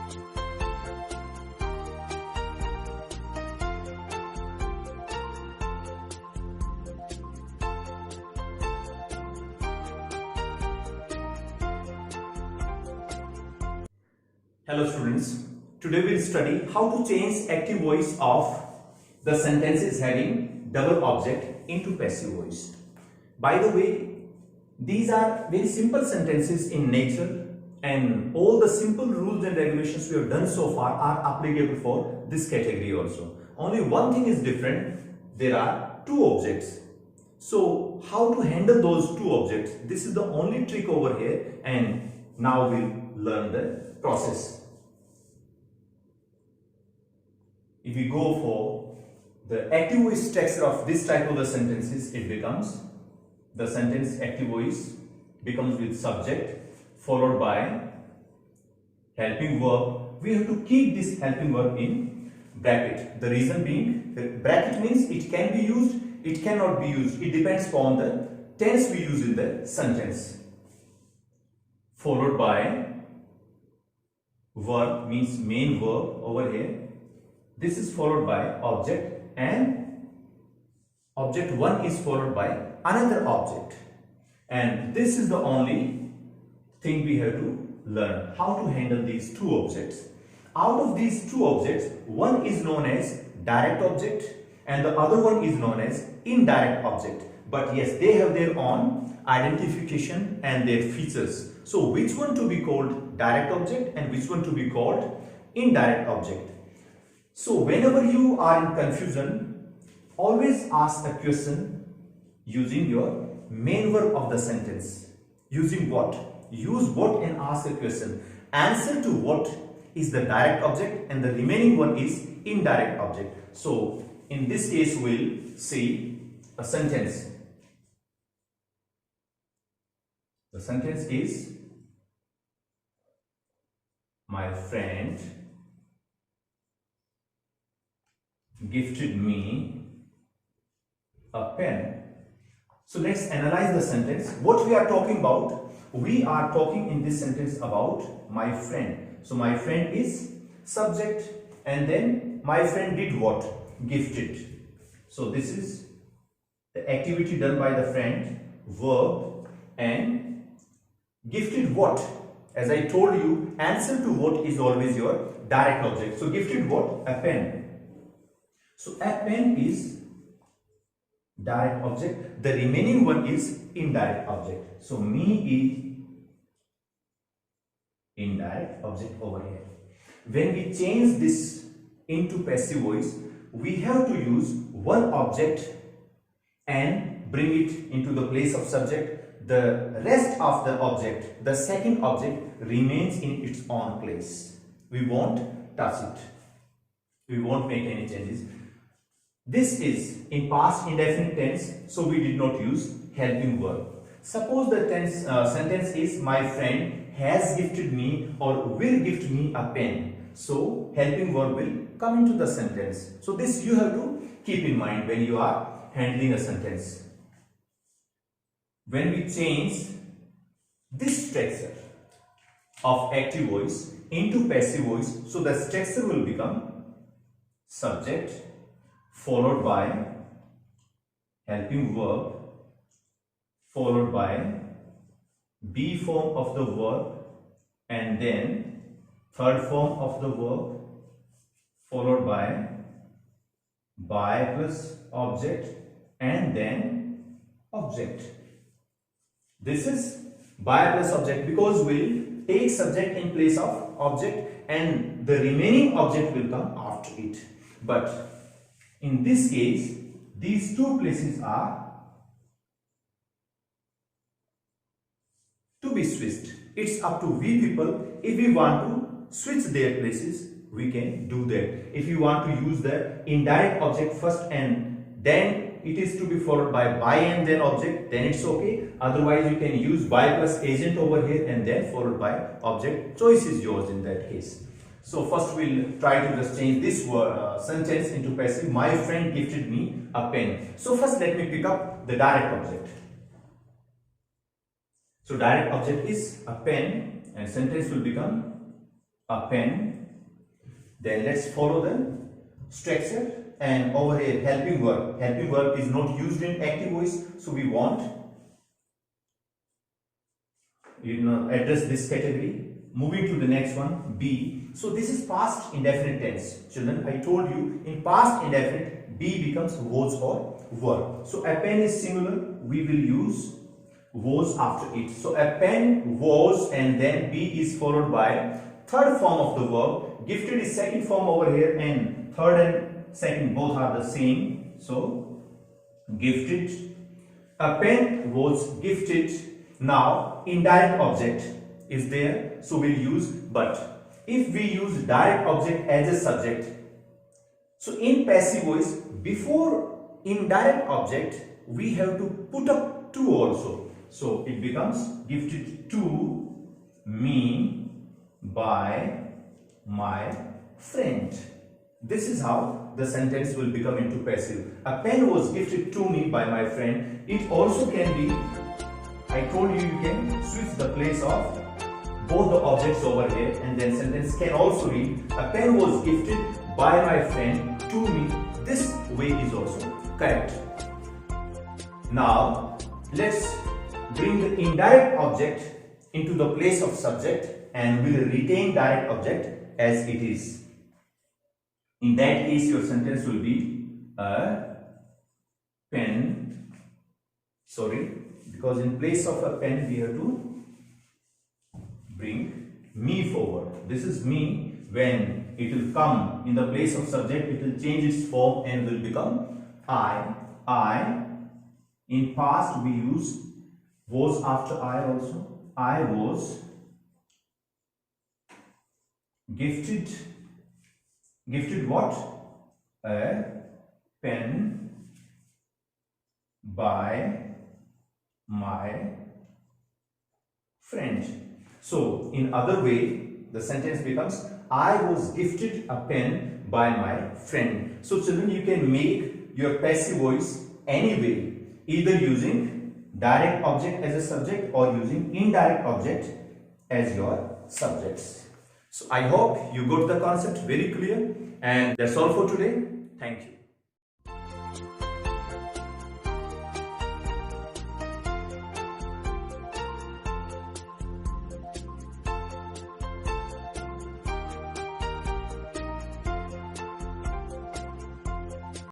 Hello students, today we will study how to change active voice of the sentences having double object into passive voice. By the way, these are very simple sentences in nature and all the simple rules and regulations we have done so far are applicable for this category also. Only one thing is different, there are two objects. So how to handle those two objects? This is the only trick over here and now we'll learn the process. If we go for the active voice structure of this type of the sentences, it becomes the sentence active voice becomes with subject followed by helping verb. We have to keep this helping verb in bracket. The reason being, the bracket means it can be used, it cannot be used. It depends upon the tense we use in the sentence. Followed by verb means main verb over here. This is followed by object and object 1 is followed by another object. And this is the only thing we have to learn, how to handle these two objects. Out of these two objects, one is known as direct object and the other one is known as indirect object. But yes, they have their own identification and their features. So which one to be called direct object and which one to be called indirect object? So whenever you are in confusion, always ask a question using your main verb of the sentence. Using what? Use what and ask a question. Answer to what is the direct object and the remaining one is indirect object. So in this case we'll see a sentence. The sentence is, my friend gifted me a pen. So let's analyze the sentence. What we are talking about? We are talking in this sentence about my friend. So my friend is subject and then my friend did what? Gifted. So this is the activity done by the friend, verb, and gifted what? As I told you, answer to what is always your direct object. So gifted what? A pen. So a pen is direct object. The remaining one is indirect object. So me is indirect object over here. When we change this into passive voice, we have to use one object and bring it into the place of subject. The rest of the object, the second object, remains in its own place. We won't touch it. We won't make any changes. This is in past indefinite tense, so we did not use helping verb. Suppose the sentence is, my friend has gifted me or will gift me a pen. So helping verb will come into the sentence. So this you have to keep in mind when you are handling a sentence. When we change this structure of active voice into passive voice, so the structure will become subject followed by helping verb followed by be form of the verb and then third form of the verb followed by plus object and then object. This is by plus object because we'll take subject in place of object and the remaining object will come after it. But in this case, these two places are to be switched. It's up to we people. If we want to switch their places, we can do that. If you want to use the indirect object first and then it is to be followed by and then object, then it's okay. Otherwise, you can use by plus agent over here and then followed by object. Choice is yours in that case. So first we'll try to just change this sentence into passive. My friend gifted me a pen. So first let me pick up the direct object. So direct object is a pen and sentence will become a pen. Then let's follow the structure. And over here, helping verb. Helping verb is not used in active voice, so we want address this category. Moving to the next one, B. So this is past indefinite tense. Children, I told you in past indefinite, B becomes was or were. So a pen is singular, we will use was after it. So a pen was, and then B is followed by third form of the verb. Gifted is second form over here, and third and second both are the same. So gifted. A pen was gifted. Now indirect object is there, so we'll use but. If we use direct object as a subject, so in passive voice, before indirect object we have to put up to also. So it becomes gifted to me by my friend. This is how the sentence will become into passive. A pen was gifted to me by my friend. It also can be, I told you, you can switch the place of both the objects over here, and then sentence can also read a pen was gifted by my friend to me. This way is also correct. Now let's bring the indirect object into the place of subject, and we will retain direct object as it is. In that case, your sentence will be a pen, because in place of a pen we have to bring me forward. This is me. When it will come in the place of subject, it will change its form and will become I. In past we use was after I also. I was gifted. Gifted what? A pen by my friend. So in other way, the sentence becomes I was gifted a pen by my friend. So children, you can make your passive voice any way, either using direct object as a subject or using indirect object as your subjects. So I hope you got the concept very clear, and that's all for today. Thank you.